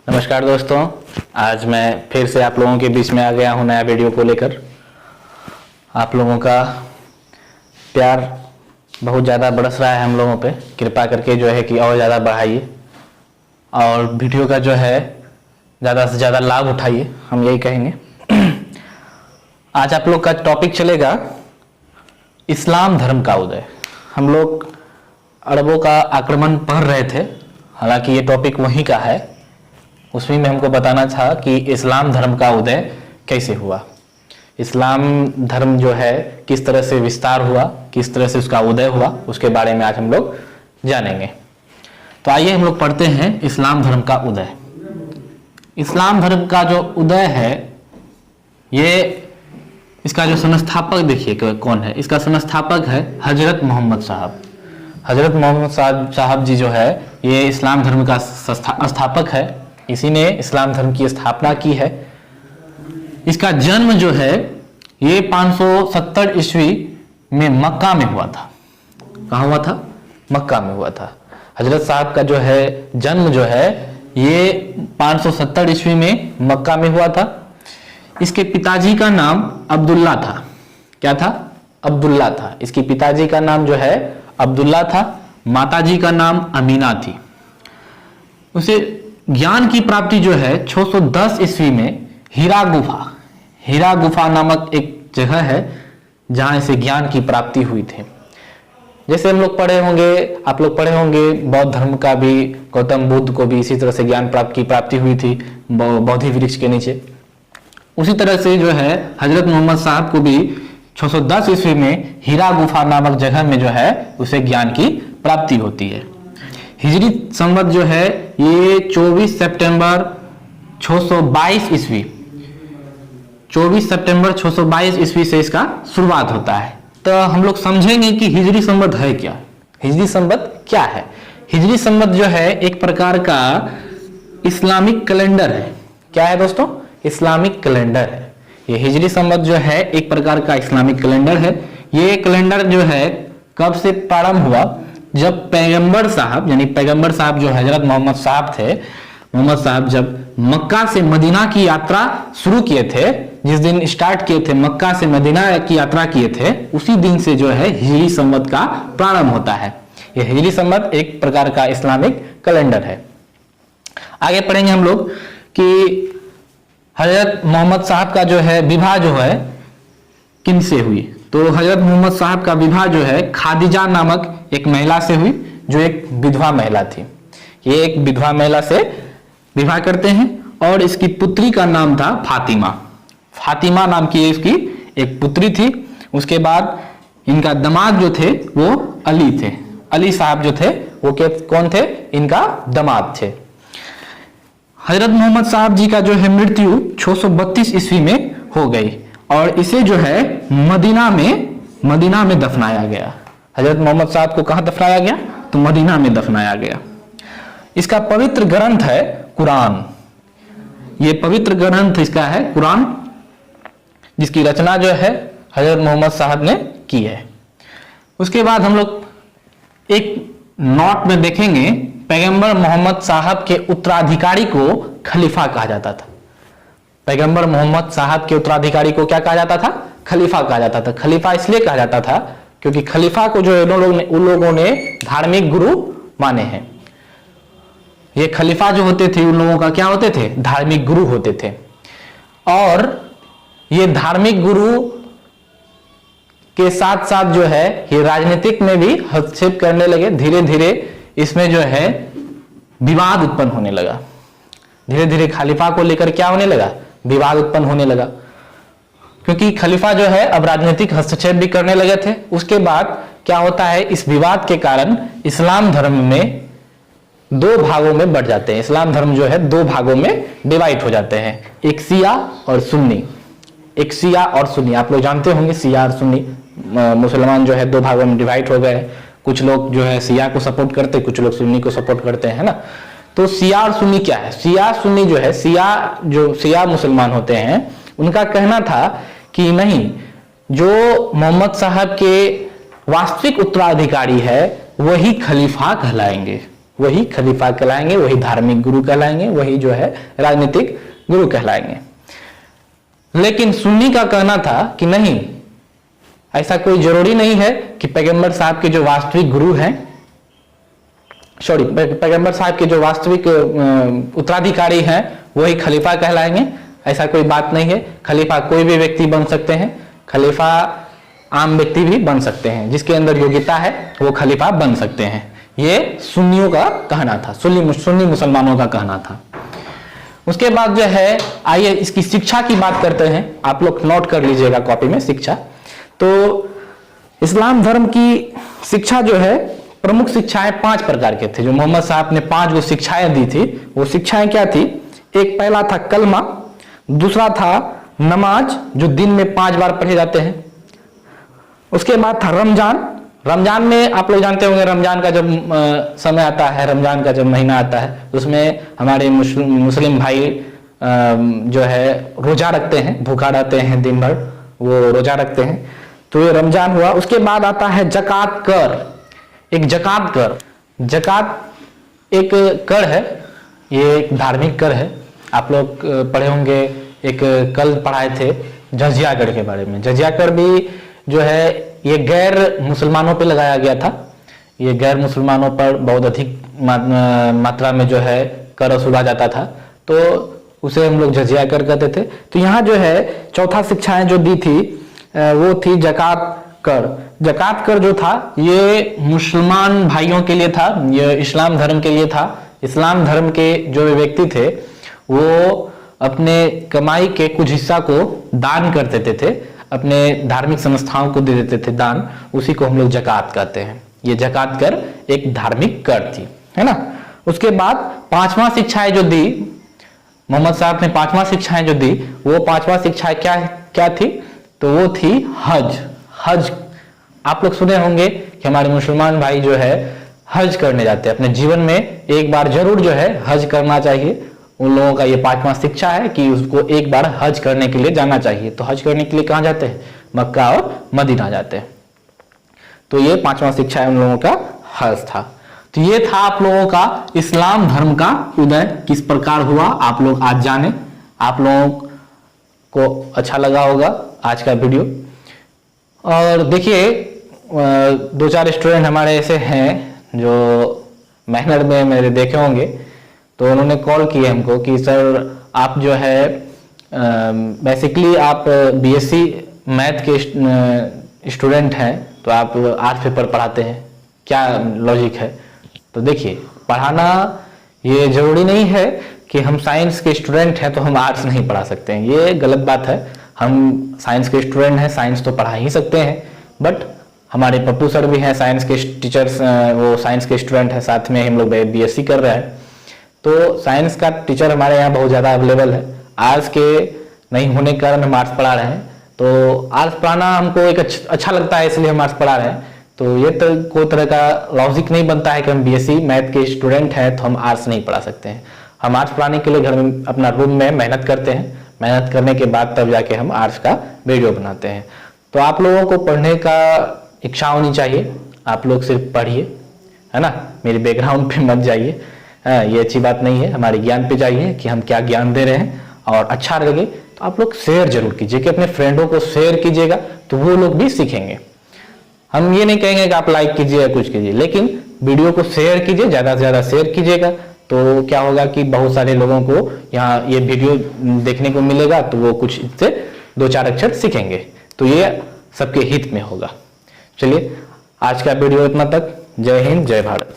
नमस्कार दोस्तों, आज मैं फिर से आप लोगों के बीच में आ गया हूं नया वीडियो को लेकर। आप लोगों का प्यार बहुत ज़्यादा बरस रहा है हम लोगों पे, कृपा करके जो है कि और ज़्यादा बढ़ाइए और वीडियो का जो है ज़्यादा से ज़्यादा लाभ उठाइए, हम यही कहेंगे। आज आप लोग का टॉपिक चलेगा इस्लाम धर्म का उदय। हम लोग अरबों का आक्रमण पढ़ रहे थे, हालांकि ये टॉपिक वहीं का है। उसमें में हमको बताना था कि इस्लाम धर्म का उदय कैसे हुआ, इस्लाम धर्म जो है किस तरह से विस्तार हुआ, किस तरह से उसका उदय हुआ, उसके बारे में आज हम लोग जानेंगे। तो आइए हम लोग पढ़ते हैं इस्लाम धर्म का उदय। इस्लाम धर्म का जो उदय है, ये इसका जो संस्थापक देखिए कौन है। इसका संस्थापक है हजरत मोहम्मद साहब। हजरत मोहम्मद साहब जी जो है ये इस्लाम धर्म का स्थापक है। इसी ने इस्लाम धर्म की स्थापना की है। इसका जन्म जो है ये 570 ईस्वी में मक्का में हुआ था। कहाँ हुआ था? मक्का में हुआ था। हजरत साहब का जो है जन्म जो है ये 570 ईस्वी में मक्का में हुआ था। इसके पिताजी का नाम अब्दुल्ला था। क्या था? अब्दुल्ला था। इसके पिताजी का नाम जो है अब्दुल्ला था। माताजी का नाम अमीना थी। उसे ज्ञान की प्राप्ति जो है 610 ईस्वी में हीरा गुफा नामक एक जगह है जहां से ज्ञान की प्राप्ति हुई थी। जैसे हम लोग पढ़े होंगे, आप लोग पढ़े होंगे बौद्ध धर्म का भी, गौतम बुद्ध को भी इसी तरह से ज्ञान की प्राप्ति हुई थी बोधि वृक्ष के नीचे। उसी तरह से जो है हजरत मोहम्मद साहब को भी 610 ईस्वी में हीरा गुफा नामक जगह में जो है उसे ज्ञान की प्राप्ति होती है। हिजरी संवत जो है ये 24 सितंबर 622 ईस्वी 24 सितंबर 622 ईस्वी से इसका शुरुआत होता है। तो हम लोग समझेंगे कि हिजरी संवत है क्या। हिजरी संवत क्या है? हिजरी संवत जो है एक प्रकार का इस्लामिक कैलेंडर है। क्या है दोस्तों? इस्लामिक कैलेंडर है। ये हिजरी संवत जो है एक प्रकार का इस्लामिक कैलेंडर है। ये कैलेंडर जो है कब से प्रारंभ हुआ? जब पैगंबर साहब यानी पैगंबर साहब जो हजरत मोहम्मद साहब थे, मोहम्मद साहब जब मक्का से मदीना की यात्रा शुरू किए थे, जिस दिन स्टार्ट किए थे मक्का से मदीना की यात्रा किए थे, उसी दिन से जो है हिजरी संवत का प्रारंभ होता है। यह हिजरी संवत एक प्रकार का इस्लामिक कैलेंडर है। आगे पढ़ेंगे हम लोग कि हजरत मोहम्मद साहब का जो है विवाह जो है किन से हुई। तो हजरत मोहम्मद साहब का विवाह जो है खादिजा नामक एक महिला से हुई, जो एक विधवा महिला थी। ये एक विधवा महिला से विवाह करते हैं और इसकी पुत्री का नाम था फातिमा। फातिमा नाम की इसकी एक पुत्री थी। उसके बाद इनका दामाद जो थे वो अली थे। अली साहब जो थे वो कौन थे? इनका दामाद थे। हजरत मोहम्मद साहब जी का जो है मृत्यु 632 ईस्वी में हो गई और इसे जो है मदीना में दफनाया गया। हजरत मोहम्मद साहब को कहां दफनाया गया? तो मदीना में दफनाया गया। इसका पवित्र ग्रंथ है कुरान। ये पवित्र ग्रंथ इसका है कुरान, जिसकी रचना जो है हजरत मोहम्मद साहब ने की है। उसके बाद हम लोग एक नोट में देखेंगे, पैगंबर मोहम्मद साहब के उत्तराधिकारी को खलीफा कहा जाता था। पैगंबर मोहम्मद साहब के उत्तराधिकारी को क्या कहा जाता था? खलीफा कहा जाता था। खलीफा इसलिए कहा जाता था क्योंकि खलीफा को जो उन लोगों ने धार्मिक गुरु माने हैं। ये खलीफा जो होते थे उन लोगों का क्या होते थे? धार्मिक गुरु होते थे। और ये धार्मिक गुरु के साथ साथ जो है ये राजनीतिक में भी हस्तक्षेप करने लगे। धीरे धीरे इसमें जो है विवाद उत्पन्न होने लगा। धीरे धीरे खलीफा को लेकर क्या होने लगा? विवाद उत्पन्न होने लगा, क्योंकि खलीफा जो है अब राजनीतिक हस्तक्षेप भी करने लगे थे। उसके बाद क्या होता है, इस विवाद के कारण इस्लाम धर्म में दो भागों में बढ़ जाते हैं। इस्लाम धर्म जो है दो भागों में डिवाइड हो जाते हैं, एक शिया और सुन्नी। एक शिया और सुन्नी, आप लोग जानते होंगे शिया और सुन्नी। मुसलमान जो है दो भागों में डिवाइड हो गए। कुछ लोग जो है शिया को सपोर्ट करते, कुछ लोग सुन्नी को सपोर्ट करते हैं, है ना। तो शिया और सुन्नी क्या है? शिया सुन्नी जो है, शिया मुसलमान होते हैं, उनका कहना था कि नहीं, जो मोहम्मद साहब के वास्तविक उत्तराधिकारी है वही खलीफा कहलाएंगे। वही खलीफा कहलाएंगे, वही धार्मिक गुरु कहलाएंगे, वही जो है राजनीतिक गुरु कहलाएंगे। लेकिन सुन्नी का कहना था कि नहीं, ऐसा कोई जरूरी नहीं है कि पैगंबर साहब के जो वास्तविक गुरु हैं, पैगंबर साहब के जो वास्तविक उत्तराधिकारी हैं वही खलीफा कहलाएंगे। ऐसा कोई बात नहीं है। खलीफा कोई भी व्यक्ति बन सकते हैं, खलीफा आम व्यक्ति भी बन सकते हैं, जिसके अंदर योग्यता है वो खलीफा बन सकते हैं। ये सुन्नियों का कहना था, सुन्नी मुसलमानों का कहना था। उसके बाद जो है आइए इसकी शिक्षा की बात करते हैं। आप लोग नोट कर लीजिएगा कॉपी में शिक्षा। तो इस्लाम धर्म की शिक्षा जो है, प्रमुख शिक्षाएं 5 प्रकार के थे। जो मोहम्मद साहब ने 5 वो शिक्षाएं दी थी, वो शिक्षाएं क्या थी? एक पहला था कलमा, दूसरा था नमाज जो दिन में 5 बार पढ़े जाते हैं। उसके बाद था रमजान। रमजान में आप लोग जानते होंगे, रमजान का जब समय आता है, रमजान का जब महीना आता है, उसमें हमारे मुस्लिम भाई जो है रोजा रखते हैं, भूखा रहते हैं, दिन भर वो रोजा रखते हैं। तो ये रमजान हुआ। उसके बाद आता है जकात कर। एक जकात कर, जकात एक कर है, ये एक धार्मिक कर है। आप लोग पढ़े होंगे, एक कल पढ़ाए थे जजिया कर के बारे में। जजिया कर भी जो है ये गैर मुसलमानों पे लगाया गया था। ये गैर मुसलमानों पर बहुत अधिक मात्रा में जो है कर वसूला जाता था, तो उसे हम लोग जजिया कर कहते थे। तो यहाँ जो है चौथा शिक्षाएं जो दी थी वो थी जकात कर। जकात कर जो था ये मुसलमान भाइयों के लिए था, ये इस्लाम धर्म के लिए था। इस्लाम धर्म के जो व्यक्ति थे वो अपने कमाई के कुछ हिस्सा को दान कर देते थे, अपने धार्मिक संस्थाओं को दे देते थे दान, उसी को हम लोग जकात कहते हैं। ये जकात कर एक धार्मिक कर थी, है ना। उसके बाद 5वां शिक्षाएं जो दी मोहम्मद साहब ने, 5वां शिक्षाएं जो दी, वो 5वां शिक्षाएं क्या थी? तो वो थी हज। हज आप लोग सुने होंगे कि हमारे मुसलमान भाई जो है हज करने जाते हैं, अपने जीवन में एक बार जरूर जो है हज करना चाहिए। उन लोगों का ये 5वां शिक्षा है कि उसको एक बार हज करने के लिए जाना चाहिए। तो हज करने के लिए कहाँ जाते हैं? मक्का और मदीना जाते हैं। तो ये 5वां शिक्षा है उन लोगों का हज था। तो ये था आप लोगों का इस्लाम धर्म का उदय किस प्रकार हुआ, आप लोग आज जाने। आप लोगों को अच्छा लगा होगा आज का वीडियो। और देखिए 2-4 स्टूडेंट हमारे ऐसे हैं जो मेहनत में मेरे देखे होंगे, तो उन्होंने कॉल किए हमको कि सर आप जो है बेसिकली आप बीएससी मैथ के स्टूडेंट हैं, तो आप आर्ट्स पेपर पढ़ाते हैं, क्या लॉजिक है? तो देखिए पढ़ाना ये जरूरी नहीं है कि हम साइंस के स्टूडेंट हैं तो हम आर्ट्स नहीं पढ़ा सकते हैं, ये गलत बात है। हम साइंस के स्टूडेंट हैं, साइंस तो पढ़ा ही सकते हैं। बट हमारे पप्पू सर भी हैं साइंस के टीचर्स, वो साइंस के स्टूडेंट हैं, साथ में हम लोग बीएससी कर रहे हैं। तो साइंस का टीचर हमारे यहाँ बहुत ज़्यादा अवेलेबल है। आर्ट्स के नहीं होने के कारण हम आर्ट्स पढ़ा रहे हैं। तो आर्ट्स पढ़ाना हमको एक अच्छा लगता है, इसलिए हम आर्ट्स पढ़ा रहे हैं। तो ये तो कोई तरह का लॉजिक नहीं बनता है कि हम बीएससी मैथ के स्टूडेंट हैं तो हम आर्ट्स नहीं पढ़ा सकते हैं। हम आर्ट्स पढ़ाने के लिए घर में अपना रूम में मेहनत करते हैं, मेहनत करने के बाद तब जाके हम आर्ट्स का वीडियो बनाते हैं। तो आप लोगों को पढ़ने का इच्छा होनी चाहिए, आप लोग सिर्फ पढ़िए, है ना, मेरे बैकग्राउंड पे मत जाइए। ये अच्छी बात नहीं है। हमारे ज्ञान पे जाइए कि हम क्या ज्ञान दे रहे हैं, और अच्छा लगे तो आप लोग शेयर जरूर कीजिए, कि अपने फ्रेंडों को शेयर कीजिएगा तो वो लोग भी सीखेंगे। हम ये नहीं कहेंगे कि आप लाइक कीजिए या कुछ कीजिए, लेकिन वीडियो को शेयर कीजिए, ज़्यादा से ज़्यादा शेयर कीजिएगा। तो क्या होगा कि बहुत सारे लोगों को यहाँ ये वीडियो देखने को मिलेगा, तो वो कुछ इससे 2-4 अक्षर सीखेंगे, तो ये सबके हित में होगा। चलिए आज का वीडियो इतना तक। जय हिंद, जय भारत।